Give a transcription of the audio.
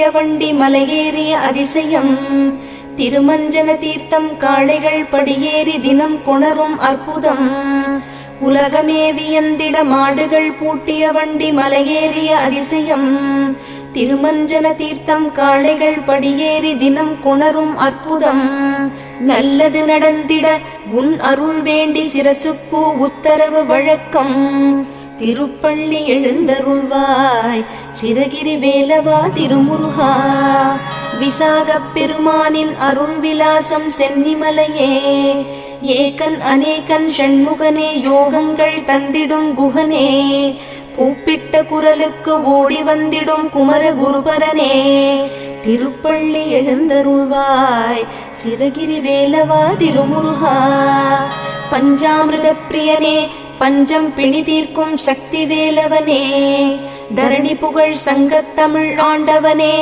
பூட்டிய வண்டி மலையேறிய அதிசயம் திருமஞ்சன தீர்த்தம் காளைகள் படியேறி தினம் கொணரும் அற்புதம் உலகமே வியந்திட மாடுகள் பூட்டிய வண்டி மலையேறிய அதிசயம் திருமஞ்சன தீர்த்தம் காளைகள் படியேறி தினம் கொணரும் அற்புதம் நல்லது நடந்திட உன் அருள் வேண்டி சிரசுப்பூ உத்தரவு வழக்கம் திருப்பள்ளி எழுந்தருள்வாய் சிரகிரி வேலவா திருமுருகா விசாகப் பெருமானின் அருள் விலாசம் சென்னிமலையே ஏகன் அநேகன் ஷண்முகனே யோகங்கள் தந்திடும் குகனே கூப்பிட்ட குரலுக்கு ஓடி வந்திடும் குமர குருபரனே திருப்பள்ளி எழுந்தருள்வாய் சிரகிரி வேலவா திருமுருகா பஞ்சாமிருத பிரியனே பஞ்சம் பிணி தீர்க்கும் சக்தி வேலவனே தரணி புகழ் சங்கத்தமிழ் ஆண்டவனே